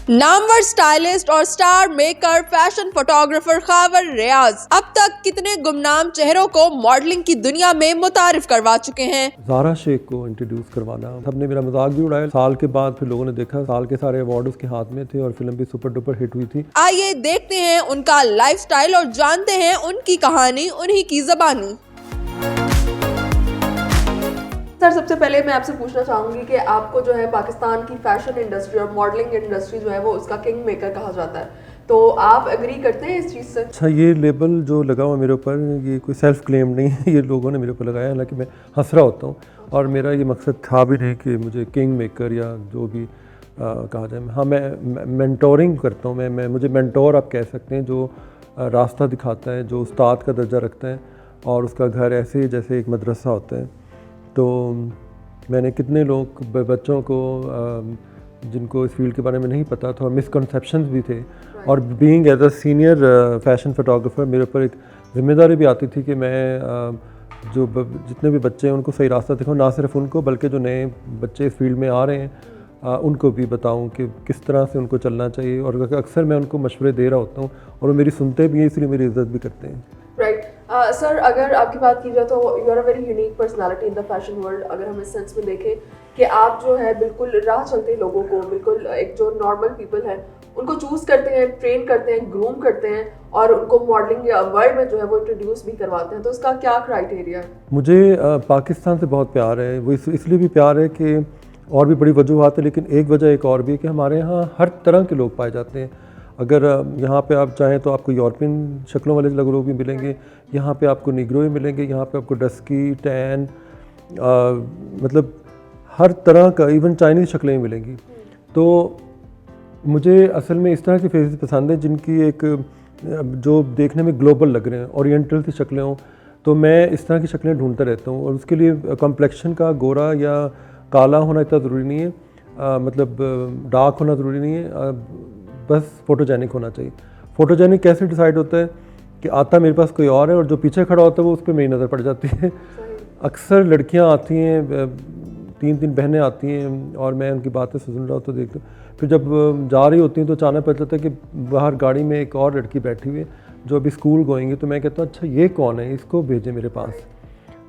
Namvar stylist और star maker fashion photographer Khawar Riaz अब तक कितने गुमनाम चेहरों को मॉडलिंग की दुनिया में मुतारिफ करवा चुके हैं। ज़ारा शेख को इंट्रोड्यूस करवाना, सबने मेरा मजाक भी उड़ाया। साल के बाद फिर लोगों ने देखा, साल के सारे अवार्ड उसके हाथ में थे और फिल्म भी सुपर डुपर हिट हुई थी। आइए देखते हैं उनका लाइफस्टाइल और जानते हैं उनकी कहानी उन्हीं की ज़बानी। सर, सबसे पहले मैं आपसे पूछना चाहूंगी कि आपको जो है पाकिस्तान की फैशन इंडस्ट्री और मॉडलिंग इंडस्ट्री जो है वो उसका किंग मेकर कहा जाता है, तो आप एग्री करते हैं इस चीज़ से? अच्छा, ये लेबल जो लगा हुआ मेरे ऊपर, ये कोई सेल्फ क्लेम नहीं है, ये लोगों ने मेरे ऊपर लगाया। हालांकि मैं हंस रहा होता हूँ और मेरा ये मकसद था भी नहीं कि मुझे किंग मेकर या जो भी कहा जाए। हाँ, मैं मेंटोरिंग करता हूँ। मैं मुझे मेंटोर आप कह सकते हैं, जो रास्ता दिखाता है, जो उस्ताद का दर्जा रखता है और उसका घर ऐसे ही जैसे एक मदरसा होता है। तो मैंने कितने लोग बच्चों को जिनको इस फील्ड के बारे में नहीं पता था और मिसकंसेप्शंस भी थे, और being as a senior fashion photographer मेरे ऊपर एक जिम्मेदारी भी आती थी कि मैं जो जितने भी बच्चे हैं उनको सही रास्ता दिखाऊं। ना सिर्फ उनको बल्कि जो नए बच्चे इस फील्ड में आ रहे हैं उनको भी बताऊं कि किस तरह से उनको चलना चाहिए। और अक्सर मैं उनको मशवरे दे रहा होता हूँ और वो मेरी सुनते भी हैं, इसलिए मेरी इज़्ज़त भी करते हैं। राइट सर, अगर आपकी बात की जाए तो you are a very unique personality in the fashion world. अगर हम इस सेंस में देखें कि आप जो है बिल्कुल राह चलते लोगों को, बिल्कुल एक जो नॉर्मल पीपल है उनको चूज़ करते हैं, ट्रेन करते हैं, ग्रूम करते हैं और उनको मॉडलिंग वर्ल्ड में जो है वो इंट्रोड्यूस भी करवाते हैं। तो उसका क्या क्राइटेरिया है? मुझे पाकिस्तान से बहुत प्यार है। वो इसलिए भी प्यार है कि और भी बड़ी वजूहत है, लेकिन एक वजह एक और भी है कि हमारे यहाँ हर तरह के लोग पाए जाते हैं। अगर यहाँ पे आप चाहें तो आपको यूरोपियन शक्लों वाले लोग भी मिलेंगे, यहाँ पे आपको निग्रो भी मिलेंगे, यहाँ पे आपको डस्की, टैन, मतलब हर तरह का, इवन चाइनीज़ शक्लें मिलेंगी। तो मुझे असल में इस तरह की फेसेस पसंद है जिनकी एक जो देखने में ग्लोबल लग रहे हैं, ओरिएंटल सी शक्लें हों। तो मैं इस तरह की शक्लें ढूंढता रहता हूँ और उसके लिए कॉम्प्लेक्शन का गोरा या काला होना इतना ज़रूरी नहीं है, मतलब डार्क होना ज़रूरी नहीं है, बस फोटोजेनिक होना चाहिए। फोटोजेनिक कैसे डिसाइड होता है कि आता मेरे पास कोई और है और जो पीछे खड़ा होता है वो उस पर मेरी नज़र पड़ जाती है। अक्सर लड़कियां आती हैं, 3 बहनें आती हैं और मैं उनकी बातें सुन रहा होता तो देखता हूँ। फिर जब जा रही होती हैं तो अचानक पता चलता है कि बाहर गाड़ी में एक और लड़की बैठी हुई है जो अभी स्कूल गोएंगी। तो मैं कहता हूँ अच्छा ये कौन है, इसको भेजें मेरे पास।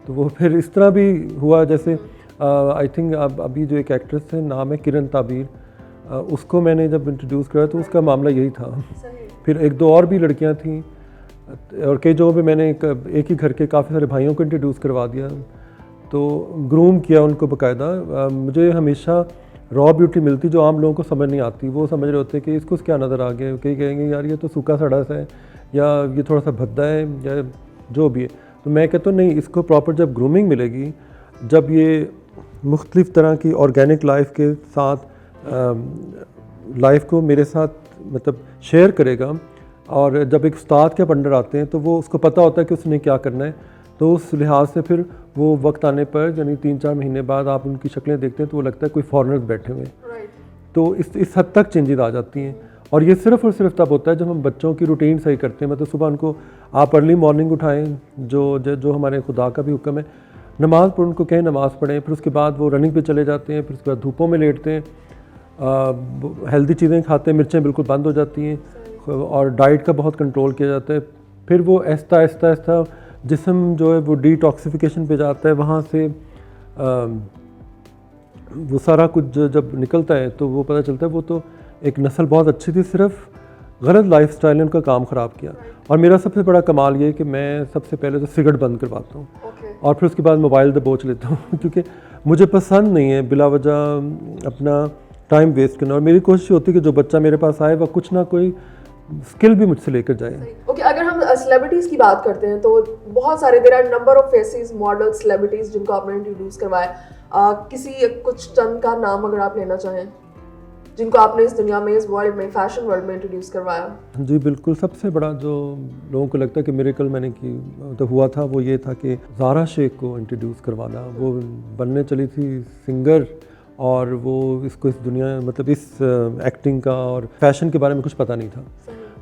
तो वो फिर इस तरह भी हुआ। जैसे आई थिंक अभी जो एक एक्ट्रेस है, नाम है किरण ताबीर, उसको मैंने जब इंट्रोड्यूस करा तो उसका मामला यही था। फिर 1-2 और भी लड़कियां थीं और कई जगहों पे मैंने एक ही घर के काफ़ी सारे भाइयों को इंट्रोड्यूस करवा दिया, तो ग्रूम किया उनको बाकायदा। मुझे हमेशा रॉ ब्यूटी मिलती जो आम लोगों को समझ नहीं आती। वो समझ रहे होते कि इसको क्या नज़र आ गया, कई कहेंगे यार ये तो सूखा सड़ा सा है या ये थोड़ा सा भद्दा है या जो भी है। तो मैं कहता हूँ नहीं, इसको प्रॉपर जब ग्रूमिंग मिलेगी, जब ये मुख्तलिफ़ तरह की ऑर्गेनिक लाइफ के साथ लाइफ को मेरे साथ मतलब शेयर करेगा, और जब एक उस्ताद के अंडर आते हैं तो वो उसको पता होता है कि उसने क्या करना है। तो उस लिहाज से फिर वो वक्त आने पर, यानी 3-4 महीने बाद आप उनकी शक्लें देखते हैं तो वो लगता है कोई फॉरेनर्स बैठे हुए हैं। तो इस हद तक चेंजेस आ जाती हैं। और ये सिर्फ़ और सिर्फ तब होता है जब हम बच्चों की रूटीन सही करते हैं। मतलब सुबह उनको आप अर्ली मॉर्निंग उठाएँ, जो हमारे खुदा का भी हुक्म है, नमाज़ पढ़, उनको कहें नमाज़ पढ़ें, फिर उसके बाद वो रनिंग पे चले जाते हैं, फिर उसके बाद धूपों में लेटते हैं, हेल्दी चीज़ें खाते हैं, मिर्चें बिल्कुल बंद हो जाती हैं और डाइट का बहुत कंट्रोल किया जाता है। फिर वो आहिस्ता आहिस्ता जिस्म जो है वो डिटॉक्सिफिकेशन पे जाता है। वहाँ से वो सारा कुछ जब निकलता है तो वो पता चलता है वो तो एक नस्ल बहुत अच्छी थी, सिर्फ गलत लाइफस्टाइल ने उनका काम ख़राब किया। और मेरा सबसे बड़ा कमाल ये है कि मैं सबसे पहले तो सिगरेट बंद करवाता हूँ और फिर उसके बाद मोबाइल दबोच लेता हूँ क्योंकि मुझे पसंद नहीं है बिला वजह अपना टाइम वेस्ट करना। और मेरी कोशिश होती है कि जो बच्चा मेरे पास आए वह कुछ ना कोई स्किल भी मुझसे लेकर जाए। ओके, अगर हम सेलिब्रिटीज़ की बात करते हैं तो बहुत सारे there are number of faces, model, celebrities जिनको आपने इंट्रोड्यूस करवाया। किसी कुछ चंद का नाम अगर आप लेना चाहें जिनको आपने इस दुनिया में, इस वर्ल्ड में, फैशन वर्ल्ड में इंट्रोड्यूस करवाया। जी बिल्कुल, सबसे बड़ा जो लोगों को लगता है कि मिरेकल मैंने की तो हुआ था वो ये था कि ज़ारा शेख को इंट्रोड्यूस करवाना। वो बनने चली थी सिंगर और वो इसको इस दुनिया, मतलब इस एक्टिंग का और फैशन के बारे में कुछ पता नहीं था।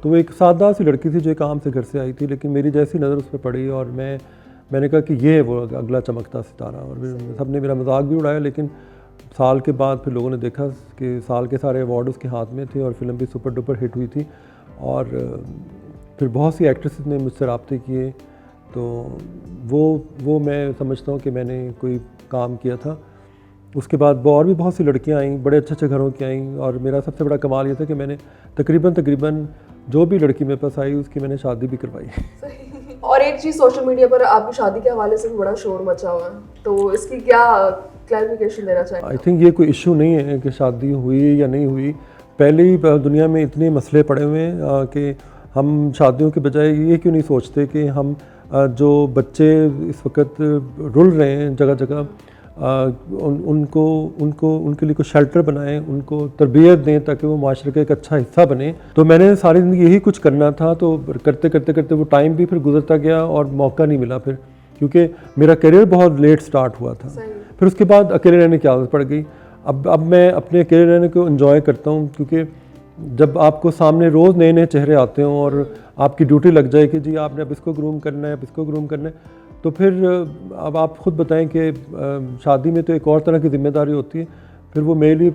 तो वो एक सादा सी लड़की थी जो एक आम से घर से आई थी, लेकिन मेरी जैसी नज़र उस पर पड़ी और मैंने कहा कि ये है वो अगला चमकता सितारा। और सबने मेरा मजाक भी उड़ाया, लेकिन साल के बाद फिर लोगों ने देखा कि साल के सारे अवार्ड उसके हाथ में थे और फिल्म भी सुपर डुपर हिट हुई थी। और फिर बहुत सी एक्ट्रेसेस ने मुझसे रब्ते किए, तो वो मैं समझता हूँ कि मैंने कोई काम किया था। उसके बाद और भी बहुत सी लड़कियाँ आईं, बड़े अच्छे अच्छे घरों की आईं, और मेरा सबसे बड़ा कमाल ये था कि मैंने तकरीबन जो भी लड़की मेरे पास आई उसकी मैंने शादी भी करवाई। और एक चीज़, सोशल मीडिया पर आपकी शादी के हवाले से भी बड़ा शोर मचा हुआ है, तो इसकी क्या क्लैरिफिकेशन देना चाहिए? आई थिंक ये कोई इशू नहीं है कि शादी हुई या नहीं हुई। पहले ही दुनिया में इतने मसले पड़े हुए हैं कि हम शादियों के बजाय ये क्यों नहीं सोचते कि हम जो बच्चे इस वक्त रुल रहे हैं जगह जगह, उनके लिए कोई शेल्टर बनाएं, उनको तरबियत दें ताकि वो माशरे का एक अच्छा हिस्सा बने। तो मैंने सारी ज़िंदगी यही कुछ करना था, तो करते करते करते वो टाइम भी फिर गुजरता गया और मौका नहीं मिला फिर, क्योंकि मेरा करियर बहुत लेट स्टार्ट हुआ था। फिर उसके बाद अकेले रहने की आदत पड़ गई। अब मैं अपने अकेले रहने को एंजॉय करता हूँ, क्योंकि जब आपको सामने रोज़ नए नए चेहरे आते हों और आपकी ड्यूटी लग जाए कि जी आपने अब इसको ग्रूम करना है, अब इसको ग्रूम करना है, तो फिर अब आप ख़ुद बताएं कि शादी में तो एक और तरह की जिम्मेदारी होती है, फिर वो मेरे लिए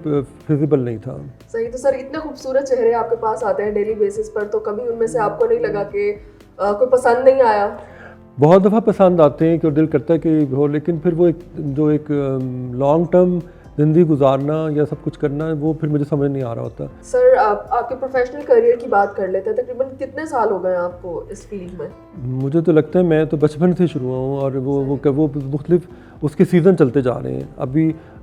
फिजिबल नहीं था। सही। तो सर, इतने खूबसूरत चेहरे आपके पास आते हैं डेली बेसिस पर, तो कभी उनमें से आपको नहीं लगा कि कोई पसंद नहीं आया? बहुत दफ़ा पसंद आते हैं कि दिल करता है कि हो, लेकिन फिर वो एक लॉन्ग टर्म ज़िंदगी गुजारना या सब कुछ करना है, वो फिर मुझे समझ नहीं आ रहा होता। सर, आपके प्रोफेशनल करियर की बात कर लेते हैं। तकरीबन कितने साल हो गए आपको इस फील्ड में? मुझे तो लगता है मैं तो बचपन से शुरू हुआ हूँ, और वो मुख्तलिफ उसके सीज़न चलते जा रहे हैं।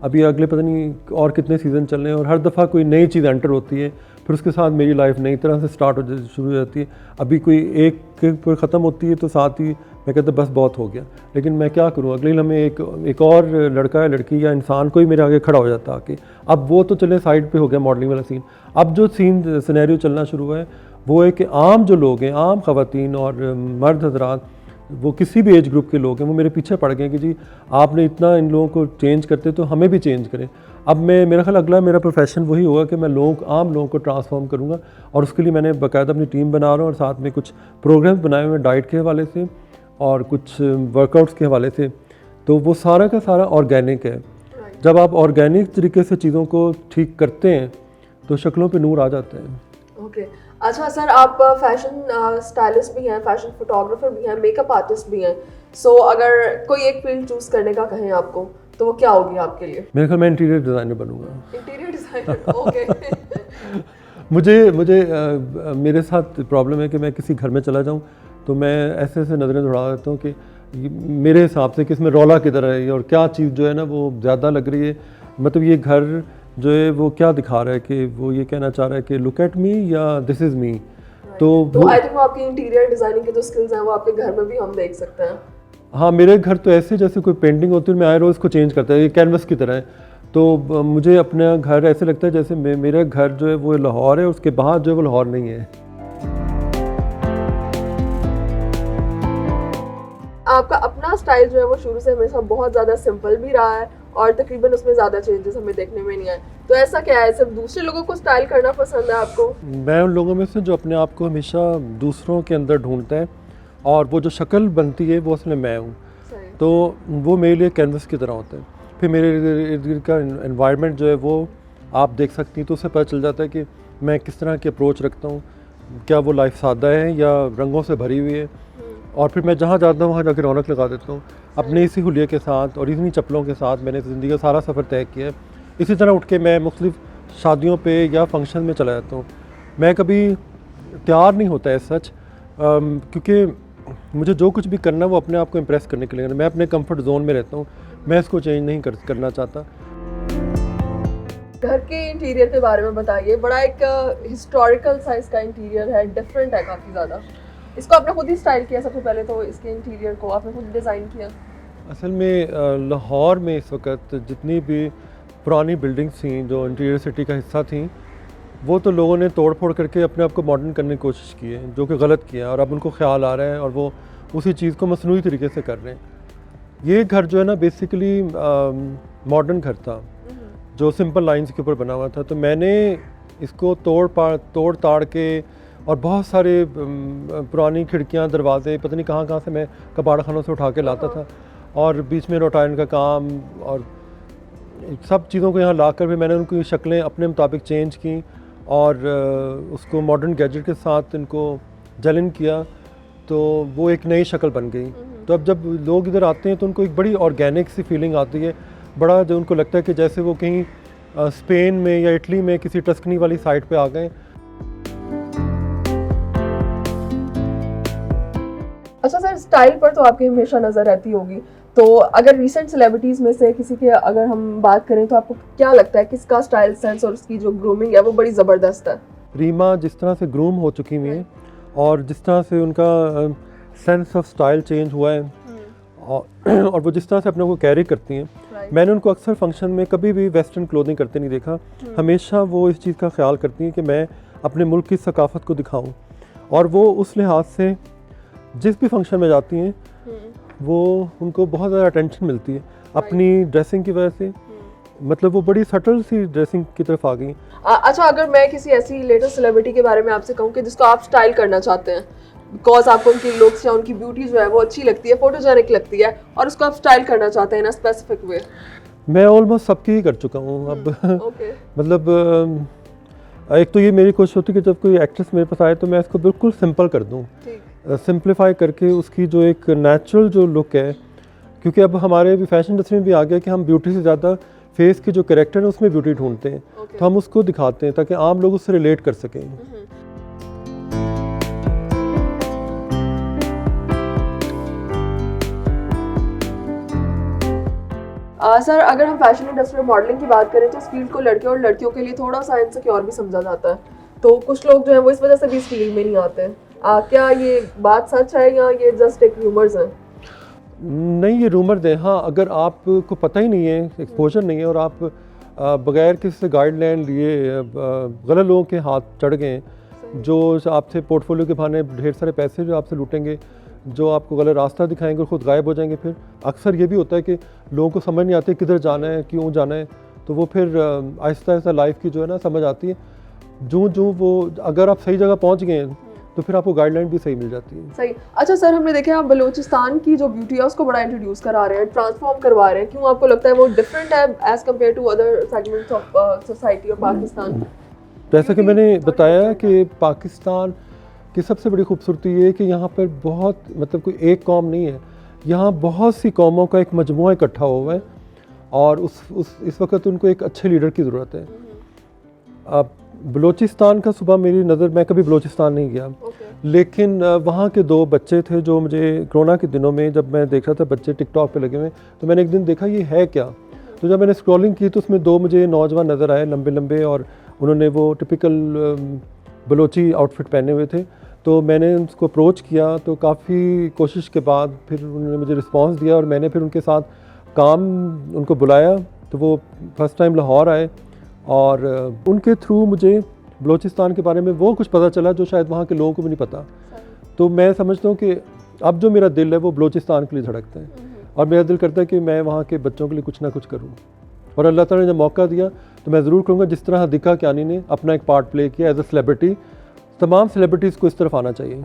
अभी अगले पता नहीं और कितने सीज़न चल रहे हैं, और हर दफ़ा कोई नई चीज़ एंटर होती है, फिर उसके साथ मेरी लाइफ नई तरह से शुरू हो जाती है। अभी कोई एक ख़त्म होती है तो साथ ही मैं कहता बस बहुत हो गया, लेकिन मैं क्या करूँ, अगले लम्हे एक और लड़का या लड़की या इंसान कोई मेरे आगे खड़ा हो जाता आके। अब वो तो चले साइड पे हो गया मॉडलिंग वाला सीन। अब जो सिनेरियो चलना शुरू हुआ है वो है कि आम जो लोग हैं, आम ख़वातीन और मर्द हजरात, वो किसी भी एज ग्रुप के लोग हैं, वो मेरे पीछे पड़ गए कि जी आपने इतना इन लोगों को चेंज करते तो हमें भी चेंज करें। अब मेरा ख्याल अगला मेरा प्रोफेशन वही होगा कि मैं आम लोगों को ट्रांसफॉर्म करूँगा, और उसके लिए मैंने बाकायदा अपनी टीम बना रहा हूँ, और साथ में कुछ प्रोग्राम्स बनाए हुए डाइट के हवाले से और कुछ वर्कआउट्स के हवाले से। तो वो सारा का सारा ऑर्गेनिक है। जब आप ऑर्गेनिक तरीके से चीज़ों को ठीक करते हैं तो शक्लों पे नूर आ जाता है। ओके। अच्छा सर, आप फैशन स्टाइलिस्ट भी हैं, फैशन फोटोग्राफर भी हैं, मेकअप आर्टिस्ट भी हैं। सो अगर कोई एक फील्ड चूज़ करने का कहें आपको, तो वो क्या होगी आपके लिए? मेरे ख्याल मैं इंटीरियर डिज़ाइनर बनूंगा। Interior designer, okay. मुझे मेरे साथ प्रॉब्लम है कि मैं किसी घर में चला जाऊं तो मैं ऐसे नज़रें दौड़ा देता हूँ कि मेरे हिसाब से कि इसमें रौला किधर है और क्या चीज़ जो है ना वो ज़्यादा लग रही है। मतलब ये घर जो है वो क्या दिखा रहा है कि वो ये कहना चाह रहा है कि लुक एट मी या दिस इज़ मी। तो आई थिंक वो आपकी इंटीरियर डिज़ाइनिंग के जो स्किल्स हैं वो आपके घर में भी हम देख सकते हैं। हाँ, मेरे घर तो ऐसे जैसे कोई पेंटिंग होती है, मैं आए रोज़ को चेंज करता है, ये कैनवस की तरह है। तो मुझे अपना घर ऐसे लगता है जैसे मेरा घर जो है वो लाहौर है, उसके बाहर जो है वो लाहौर नहीं है। आपका अपना स्टाइल जो है वो शुरू से हमेशा बहुत ज़्यादा सिंपल भी रहा है और तकरीबन उसमें ज़्यादा चेंजेस हमें देखने में नहीं आए। तो ऐसा क्या है, सिर्फ दूसरे लोगों को स्टाइल करना पसंद है आपको? मैं उन लोगों में से जो अपने आप को हमेशा दूसरों के अंदर ढूंढता है, और वो जो शक्ल बनती है वो असल में मैं हूँ। तो वो मेरे लिए कैनवस की तरह होता है। फिर मेरे इर्द गिर्द का एनवायरनमेंट जो है वो आप देख सकती हैं, तो उससे पता चल जाता है कि मैं किस तरह की अप्रोच रखता हूँ, क्या वो लाइफ सादा है या रंगों से भरी हुई है। और फिर मैं जहाँ जाता हूँ वहाँ जाकर रौनक लगा देता हूँ अपने इसी हुलिये के साथ और इन्हीं चप्पलों के साथ। मैंने ज़िंदगी का सारा सफ़र तय किया है। इसी तरह उठ के मैं मुख्तलिफ शादियों पे या फंक्शन में चला जाता हूँ। मैं कभी तैयार नहीं होता है सच, क्योंकि मुझे जो कुछ भी करना है वो अपने आप को इम्प्रेस करने के लिए। मैं अपने कंफर्ट जोन में रहता हूँ, मैं इसको चेंज नहीं करना चाहता। घर के इंटीरियर के बारे में बताइए। बड़ा एक हिस्टोरिकल साइज का इंटीरियर है, डिफरेंट है काफ़ी ज़्यादा। इसको आपने खुद ही स्टाइल किया सबसे पहले, तो इसके इंटीरियर को आपने खुद डिज़ाइन किया? असल में लाहौर में इस वक्त जितनी भी पुरानी बिल्डिंग्स थी जो इंटीरियर सिटी का हिस्सा थी, वो तो लोगों ने तोड़ फोड़ करके अपने आप को मॉडर्न करने की कोशिश की है, जो कि गलत किया, और अब उनको ख्याल आ रहा है और वो उसी चीज़ को मसनूई तरीके से कर रहे हैं। ये घर जो है ना बेसिकली मॉडर्न घर था जो सिंपल लाइंस के ऊपर बना हुआ था। तो मैंने इसको तोड़ ताड़ के और बहुत सारे पुरानी खिड़कियां, दरवाजे, पता नहीं कहाँ से मैं कबाड़ खानों से उठा के लाता था, और बीच में रोटाइन का काम, और सब चीज़ों को यहाँ लाकर फिर मैंने उनकी शक्लें अपने मुताबिक चेंज की और उसको मॉडर्न गैजेट के साथ इनको जलन किया, तो वो एक नई शक्ल बन गई। तो अब जब लोग इधर आते हैं तो उनको एक बड़ी ऑर्गेनिक सी फीलिंग आती है, बड़ा जो उनको लगता है कि जैसे वो कहीं स्पेन में या इटली में किसी टस्कनी वाली साइट पे आ गए। अच्छा सर, स्टाइल पर तो आपकी हमेशा नज़र रहती होगी, तो अगर रिसेंट सेलिब्रिटीज़ में से किसी के अगर हम बात करें तो आपको क्या लगता है किसका स्टाइल सेंस और उसकी जो ग्रूमिंग है वो बड़ी ज़बरदस्त है? रीमा जिस तरह से ग्रूम हो चुकी हुई हैं और जिस तरह से उनका सेंस ऑफ स्टाइल चेंज हुआ है और वो जिस तरह से अपने को कैरी करती हैं, मैंने उनको अक्सर फंक्शन में कभी भी वेस्टर्न क्लोथिंग करते नहीं देखा। हमेशा वो इस चीज़ का ख्याल करती हैं कि मैं अपने मुल्क की सकाफ़त को दिखाऊं, और वो उस लिहाज से जिस भी फंक्शन में जाती हैं वो उनको बहुत ज़्यादा अटेंशन मिलती है अपनी ड्रेसिंग की वजह से। मतलब वो बड़ी सटल सी ड्रेसिंग की तरफ आ गई। अच्छा, अगर मैं किसी ऐसी लेटेस्ट सेलिब्रिटी के बारे में आपसे कहूँ कि जिसको आप स्टाइल करना चाहते हैं, बिकॉज आपको उनकी लुक्स या उनकी ब्यूटी जो है वो अच्छी लगती है, फोटोजेनिक लगती है, और उसको आप स्टाइल करना चाहते हैं इन अ स्पेसिफिक वे। मैं ऑलमोस्ट सबकी ही कर चुका हूँ अब। मतलब एक तो ये मेरी कोशिश होती है कि जब कोई एक्ट्रेस मेरे पास आए तो मैं इसको बिल्कुल सिंपल कर दूँ, सिंप्लीफाई करके उसकी जो एक नेचुरल जो लुक है, क्योंकि अब हमारे भी फैशन इंडस्ट्री में भी आ गया कि हम ब्यूटी से ज़्यादा फेस की जो कैरेक्टर है उसमें ब्यूटी ढूंढते हैं, तो हम उसको दिखाते हैं ताकि आम लोग उससे रिलेट कर सकें। सर, अगर हम फैशन इंडस्ट्री में मॉडलिंग की बात करें तो इस फील्ड को लड़के और लड़कियों के लिए थोड़ा सा इनसिक्योर भी समझा जाता है, तो कुछ लोग जो हैं वो इस वजह से भी इस फील्ड में नहीं आते हैं। क्या ये बात सच है या ये जस्ट एक रूमर्स है? नहीं, ये रूमर है। हाँ, अगर आपको पता ही नहीं है, एक्सपोजर नहीं है, और आप बगैर किसी से गाइडलाइन लिए गलत लोगों के हाथ चढ़ गए, जो आपसे पोर्टफोलियो के बहाने ढेर सारे पैसे जो आपसे लूटेंगे, जो आपको गलत रास्ता दिखाएंगे और ख़ुद गायब हो जाएंगे। फिर अक्सर ये भी होता है कि लोगों को समझ नहीं आती किधर जाना है, क्यों जाना है, तो वो फिर आहिस्ता आहिस्ता लाइफ की जो है ना समझ आती है। जो वो अगर आप सही जगह पहुँच गए हैं तो फिर आपको गाइडलाइन भी सही मिल जाती है। सही। अच्छा सर, हमने देखा आप बलूचिस्तान की जो ब्यूटी है उसको बड़ा इंट्रोड्यूस करा रहे हैं, ट्रांसफॉर्म करवा रहे हैं, क्यों आपको लगता है वो डिफरेंट है as compare to other segments of society of Pakistan? जैसा कि मैंने बताया कि पाकिस्तान की सबसे बड़ी खूबसूरती ये है कि यहाँ पर बहुत, मतलब कोई एक कौम नहीं है, यहाँ बहुत सी कौमों का एक मजमुआ इकट्ठा हुआ है, और इस वक्त उनको एक अच्छे लीडर की ज़रूरत है। अब बलूचिस्तान का सुबह मेरी नज़र, मैं कभी बलूचिस्तान नहीं गया, लेकिन वहाँ के दो बच्चे थे जो मुझे कोरोना के दिनों में जब मैं देख रहा था बच्चे टिकटॉक पे लगे हुए, तो मैंने एक दिन देखा ये है क्या। तो जब मैंने स्क्रॉलिंग की तो उसमें दो मुझे नौजवान नज़र आए, लंबे लंबे, और उन्होंने वो टिपिकल बलोची आउटफिट पहने हुए थे। तो मैंने उसको अप्रोच किया, तो काफ़ी कोशिश के बाद फिर उन्होंने मुझे रिस्पांस दिया और मैंने फिर उनके साथ काम उनको बुलाया। तो वो फर्स्ट टाइम लाहौर आए और उनके थ्रू मुझे बलूचिस्तान के बारे में वो कुछ पता चला जो शायद वहाँ के लोगों को भी नहीं पता। तो मैं समझता हूँ कि अब जो मेरा दिल है वो बलूचिस्तान के लिए धड़कता है, और मेरा दिल करता है कि मैं वहाँ के बच्चों के लिए कुछ ना कुछ करूँ, और अल्लाह ताला ने जब मौका दिया तो मैं ज़रूर करूँगा। जिस तरह दिक्का कियानी ने अपना एक पार्ट प्ले किया एज ए सेलिब्रिटी, तमाम सेलिब्रिटीज़ को इस तरफ आना चाहिए।